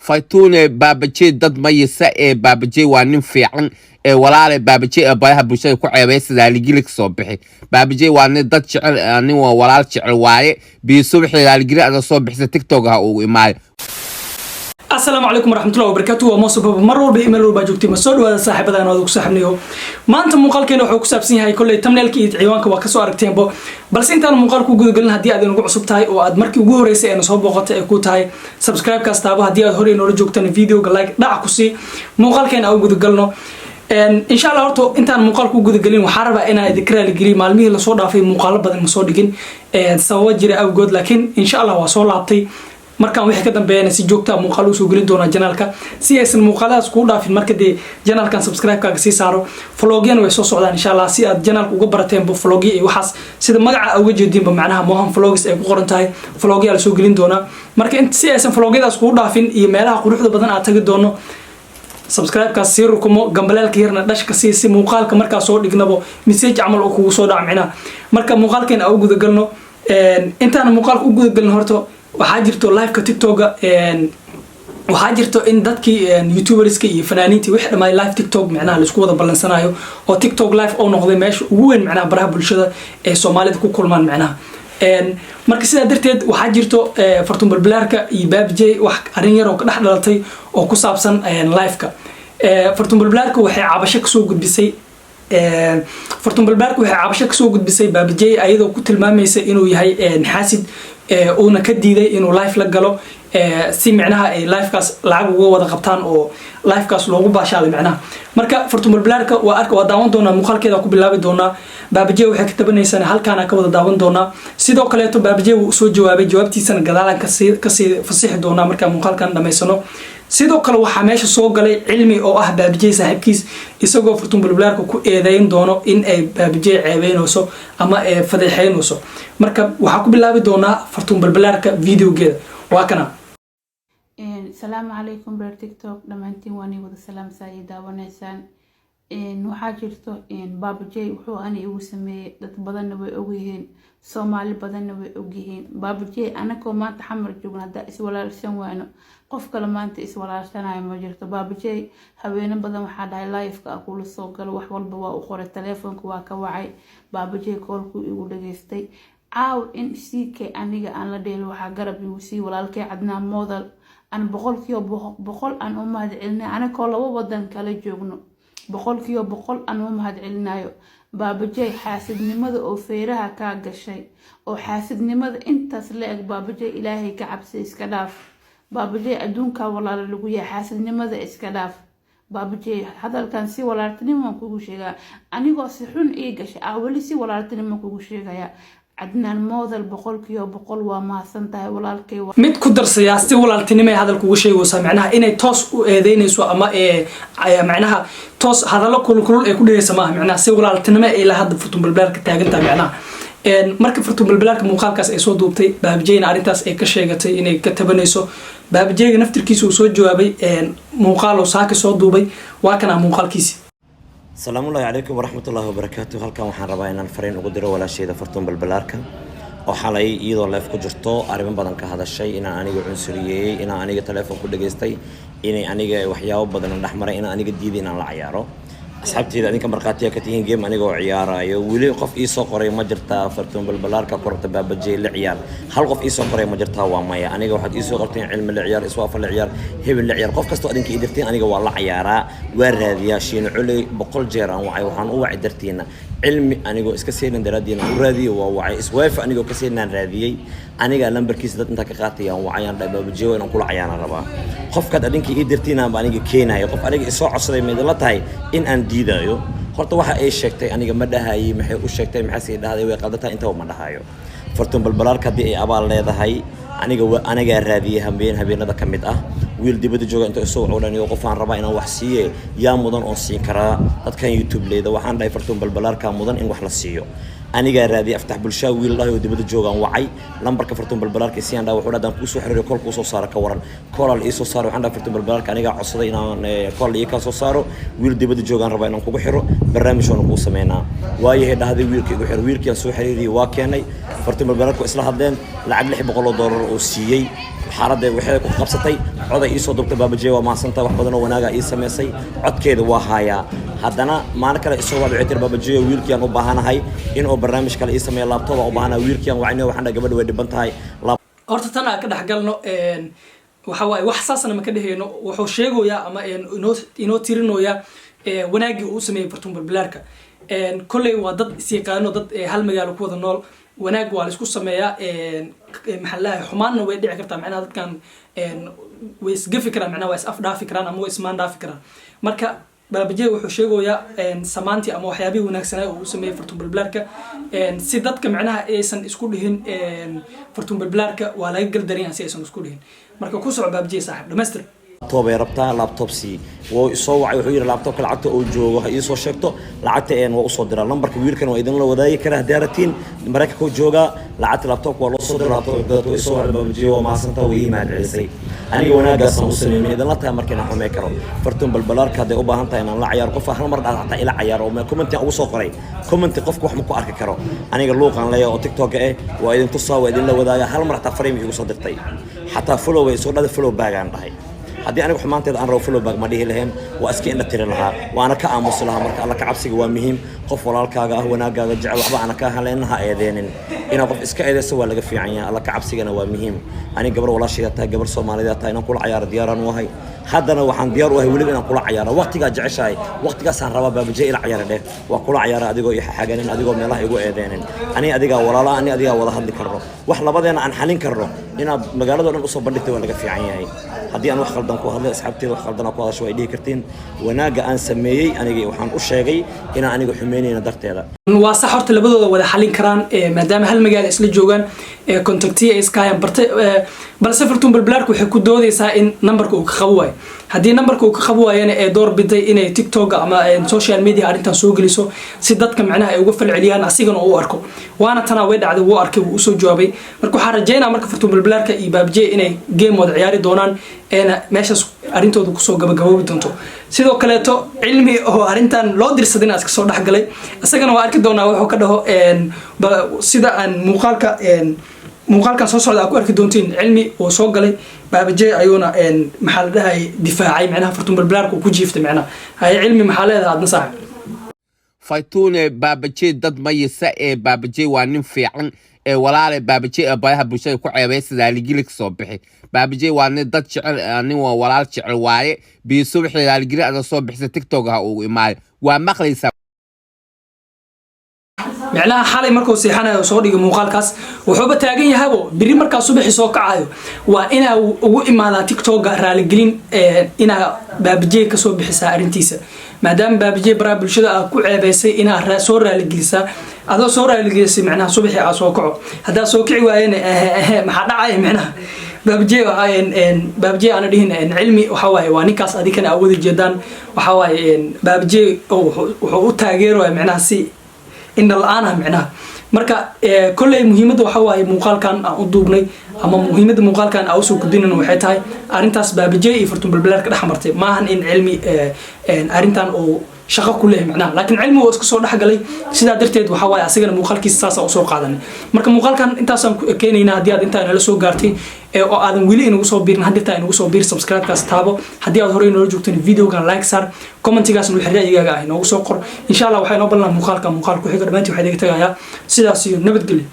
Fartuun Baabajeey dad ma yisa Baabajeey waa nin fiican walaale Baabajeey baraha bulshada ku ceebay sida ligilig soo bixi Baabajeey waa nin dad jecel nin waa walaal jecel waaye bi subaxii ligilig ada soo bixisa TikTok ha uu imaay السلام عليكم ورحمة الله وبركاته وموسى مرور بإيميل وباجوكتي مسؤول وهذا صاحب هذا نوادك صاحبنيه ما أنت مقال كنا وحوك سابسين هاي كله تمنى لك عيوانك وكسو أركتين بو بس أنت المقال كوجو قلنا هدي أذن وقع صبتاي وأدمرك وجوه رئيسي أنا صوب وقت أكوت هاي سبسكرايب كاستابه هدي أظهري نورجوكتني فيديو لايك دعكوسي مقال كنا أو جود قلنا إن شاء الله أرتو أنت المقال كوجو قلنا وحاربة أنا ذكرى لجري معلمي اللي صورة في مقال بدل مصورين سوى جري أو جود لكن إن شاء الله وصول عطي markaan wixii ka dambeeyay si joogto ah muuqaal u soo gelin doona channelka si aysan muuqaalaas ku dhaafin markii channelkan subscribe kaaga si saaro vlogyan way soo socdaan insha Allah si aad channelka uga barateen vlogyo iyo waxaas sida magaca uga jeedinba macnaha Mohan Vlogs ay ku qoran tahay vlogyo la soo gelin doona marka inta si aysan vlogyadaas ku dhaafin iyo meelaha quruxda badan aad tagi doono subscribe ka si rukumo gambalaalka yarna dhashka si muuqaalka markaa soo dhignabo message amal oo kugu soo dhacmina marka muuqaalkeen aan u guda galno intaan muuqaalka u guda galno horto waxaa jirto live-ka TikTok waxaa jirto in dadkii YouTubers-ka iyo fanaaniintii wixii dhamay live TikTok macnaha la isku wada balansanayo oo TikTok live oo noqday meesha ugu weyn macnaha baraha bulshada ee Soomaalida ku kulmaan macnaha marka sidaa darteed waxaa jirto Fartuun Balbalaarka iyo Baabajeey wax arin yar oo ka dhex dhalatay oo ku saabsan live-ka Fartuun Balbalaarka waxay cabasho ka soo gudbisay Fartuun Balbalaarka waxay cabasho ka soo gudbisay Baabajeey ayadoo ku tilmaamaysa inuu yahay xaasid una ka diiday inuu live la galo si macnaha ay live kaas lacag uga wada qabtaan oo live kaas loogu baashaalay macnaha marka Fartuun Balbalaarka waa daawan doona muuqaalkeeda ku bilaabi doona Baabajeey waxay ka tabanaysan halkaan ka wada daawan doona sidoo kale to Baabajeey uu soo jawaabay jawaabtiisana gadaalan ka sii fasixi doona marka muuqaalkan dhameysano sidoo kale waxa meesha soo galay Elmi oo ah Baabajeey saaxiibkiis isagoo Fartuun Balbalaarka ku eedeyn doono in ay Baabajeey ceebeynayso ama ay fadeexeynayso marka waxa ku bilaabi doona Fartuun Balbalaarka videogeeda waa kana السلام عليكم بر تيك توك دمانتين واني ودا سلام سايدا ونيسان waxaa jirto Baabajeey wuxuu ani ugu sameeyay dad badan way ogyihiin Soomaali badan way ogyihiin Baabajeey anako maanta xamar joogna hada is walaalsan waano qof kale maanta is walaalsanayo ma jirto Baabajeey haweena badan waxa dhahay live-ka ku la soo galo wax walba waa u qoray telefoonka waa ka wacay Baabajeey koolku igu dhageystay caaw in CK aniga aan la dheelo waxa garab igu sii walaalkay cadnaa model an boqol aan u mahad celinay anako laba wadan kala joogno boqol aan u mahad celinayo Baabajeey xaasidnimada oo feeraha ka gashay oo xaasidnimada intaas la eg Baabajeey Ilaahay ka cabsi iska dhaaf Baabajeey adduunka walaal lagu yahay xaasidnimada iska dhaaf Baabajeey hadalkan si walaaltinimo kugu sheega anigoo si xun ii gashay wali si walaaltinimo kugu sheegaya عدنان مودل boqol waa maasan tahay walaalkay mid ku darsaya si walaaltinimo ay hadal kugu sheego samicnaha inay toos u eedeynayso ama macnaha toos hadallo kulul ay ku dhigayso ma macnaha si walaaltinimo ay la hadda Fartuun Balbalaarka taagantaa macnaha marka Fartuun Balbalaarka muuqaalkaas ay soo duubtay Baabajeeyna arintaas ay ka sheegatay inay ka tabanayso Baabajeeyga naftirkiisa uu soo jawaabay muuqaal oo saaka soo duubay waa kana muuqaalkiisa السلام عليكم ورحمة الله وبركاته هل كان وحنا ربعنا الفرين وقدر ولا شيء فرتون بالبلاركا وحالي يدور لايف كجرتو أربعين بدن كهذا الشيء إن أنا عنصرية إن أنا تلفون كل جستي إن أنا وحياة بدن الأحمر إن أنا جديد إن الله عياره أصحابتي إذا كان بركاتي كتير جيم أنا جو عياره يولي قف إيسو قري مجرتا فرتون بالبلاركا كرة بابجي العيار هل قف إيسو قري مجرتا ومايا أنا جو حد إيسو قرتين علم العيار إسواف العيار هب العيار قف كستو أدين كيدرتين أنا جو والله عياره ورهذيا شين علي بقول جيران وعي وحن وعي درتينا علمي أنا جو إسكسيرن درادينا ورادي ووعي إسواف أنا جو كسيرنا راديي أنا جو لمبر كيس دت أنت كقاتي وعيان بابجي وأنا كل عيانا ربا قف كده أدين كيدرتينا بأنا جو كينا يقف أنا جو إسوا عصري مدلتهاي إن أن ديدايو horta waxa ay sheegtay aniga ma dhahaayay maxay u sheegtay maxay dhahday way qaldata inta ma dhahayo Fartuun Balbalaarka hadii ay abaal leedahay aniga raadiyay habeenada kamid ah wiil dibadda jooga inta soo codanayo qof aan rabaa inaan wax siiyo yaa mudan oo siin kara dadkan YouTube leeda waxaan dhahay Fartuun Balbalaarka mudan in wax la siiyo aniga raadi aftax bulshaa wiil dhahay oo dibadda joogaan wacay lambarka Fartuun Balbalaarka si aan dhaw wuxuu dhadan ku soo xiriiray kol ku soo saara ka waran kolal ii soo saaro waxaan dhahay Fartuun Balbalaarka aniga codsaday inaan kol ii ka soo saaro wiil dibadda joogaan raba inaan kugu xiro barnaamij oo ku sameeynaa waayahay dhahday wiilkii igu xir wiilkii soo xiriiriyay waa keenay Fartuun Balbalaarka isla hadleen lacag $600 oo siiyay xaaladda waxay ku qabsatay coday ii soo dubtay Baabajeey waa maasanta wax badan oo wanaaga ii sameysay codkeeda waa haayaa haddana maalin kale isoo waa wicir Baabajeey wiilkii aan u baahanahay in oo barnaamij kale ii sameeyo laptop u baahanahay wiilkii aan wacnay waxaan gabadha way dhiban tahay horta tan aan ka dhaxgalno waxa waay wax saasna ma ka dhahayno wuxuu sheegoyaa ama inoo tirinooyaa wanaagii uu sameeyay Fartuun Balbalaarka kolley waa dad is yaqaano dad hal magaalo ku wada nool wanaag waa la isku sameeyaa maxallaha xumaanna way dhici kartaa macnaha dadkan way isgafi karaan macnaha way is afdhaafi karaan ama way ismaan dhaafi karaan marka Baabajeey wuxuu sheegoyaa samaantii ama waxyaabihii wanaagsanaa uu sameeyay Fartuun Balbalaarka si dadka macnaha aysan isku dhihin Fartuun Balbalaarka waa laga galdarin si aysan isku dhihin marka ku soo Baabajeey saaxiib dhamaystir توبة ربطها لابتوب سي ويصوع ويحير اللابتوب كالعكته أو جو ويسو شكته لعكته إن وصدر اللمبر كبير كانوا أيضا لو ذاي كره دارتين مركب كو جوجا لعكت اللابتوب والله صدر اللابتوب ويصوع البابجي ومع سنته ويما العسي أنا وانا قصة مسلمين إذا لا تأمر كنا حماكرو فرتون بالبلارك هذا أبا هنتا إن الله عيار قفة هالمرة حتى إلى عيار وما كومنت أو صقري كومنت قفك وحمكو أرك كرو أنا قلوق عن ليا أو تيك توك إيه وأيضا تصا وأيضا لو ذاي هالمرة تفريم يوصدر طيب حتى فلو ويصور هذا فلو باج عن رهي haddii anigu xumaanteed aan rooflo bag ma dhihi lahayn waa iska in la tiri lahaa waana ka aamus lahaa marka alla ka cabsiga waa muhiim qof walaalkaaga ah wanaagaaga jecel waxba ana ka haleenaha eedeenin ina qof iska eedeyso waa laga fiican yahay alla ka cabsigana waa muhiim ani gabar walaashayda tahay gabar Soomaaliyeed tahay inaan kula ciyaar diyaaraan u ahay haddana waxaan diyaar u ahay waliba inaan kula ciyaaro waqtiga jeceshahay waqtigaas aan rabaa Baabajeey ila ciyaar dheer waa kula ciyaar adigoo i xaganin adigoo meelaha igu eedeenin ani adiga walaala ani adiga wada hadli karno wax labadeena aan xalin karno inaad magaalada dhan u soo bandhigtay waa laga fiican yahay haddii aan wax qaldan ku hadlay asxaabteeda wax qaldan ku hadasho way dhihi kartiin wanaaga aan sameeyay aniga waxaan u sheegay inaan aniga xumeynayna darteeda waa sax horta labadooda wada xalin karaan maadaama hal magaalo isla joogaan contactiya iskaayan bartay balse Fartuun Balbalaarka waxay ku doodaysaa in numberka uu ka qabo waay haddii numberka uu ka qabo waayana ee door biday inay TikTok ama social media arrintan soo geliso si dadka macnaha ay uga falceliyaan asigana uu arko waana tana way dhacday uu arkay uu soo jawaabay marka waxaan rajaynayaa marka Fartuun Balbalaarka iyo Baabajeey inay game wada ciyaari doonaan meeshaas arrintooda ku soo gabagaboobi doonto sidoo kale to cilmi oo arrintan loo dirsaday iska soo dhaxgalay asagana waa arki doonaa wuxuu ka dhaho sida aan muuqaalkan soo socda ku arki doontiin cilmi oo soo galay Baabajeey ayuuna maxaa la dhahay difaacay macnaha Fartuun Balbalaarka ku jiiftay macnaha hay cilmi maxaa leedahay adna saaxiib Fartuun Baabajeey dad ma yisa Baabajeey waa nin fiican walaale Baabajeey abaha bulshada ku ceebay sida ligilik soo bixi Baabajeey waa nin dad jecel nin waa walaal jecel waaye bi subaxii ligili ada soo bixisay TikTok ha uu imaay waa maqlaysa macnaha xalay markuu seexanayo soo dhigay muuqaalkaas wuxuuba taagan yahaybo biri markaa subaxii soo kacayo waa inaa ugu imaada TikTok raali gelin inaa Baabajeey ka soo bixisaa arrintiisa maadaama Baabajeey baraha bulshada ku ceebaysay inaa soo raali gelisaa adoo soo raali gelisay macnaha subaxii aa soo kaco hadaa soo kici waayeen maxaa dhacay macnaha Baabajeey ana dhihin cilmi waxa waaye waa ninkaas adikana awoodi jeedaan waxa waaye Baabajeey wuxuu u taageeraa macnaha si إن الآن معناه مركا كل مهمة وحواه مقال كان أضوبني أما مهمة مقال كان أوسو كدين وحيتها أرنتاس Baabajeey Fartuun Balbalaarka dhexmartay maahan in cilmi arintan oo shaqo ku leeyahay macnaha laakiin cilmi oo isku soo dhaxgalay sida darteed waxa way asigana muuqaalkiisa saas oo soo qaadanay marka muuqaalkan intaas aan keenayna hadii aad inta la soo gaartay oo aadan wili inagu soo biirin hadii taa inagu soo biir subscribe kaas taabo hadii aad hore inoo joogteen videogan like sar commentigaas nu xiriirayga ah inagu soo qor insha Allah waxay noo ballan muuqaalka muuqaal ku xiga dhamaantii waxay iga tagayaa sidaas iyo nabadgelyo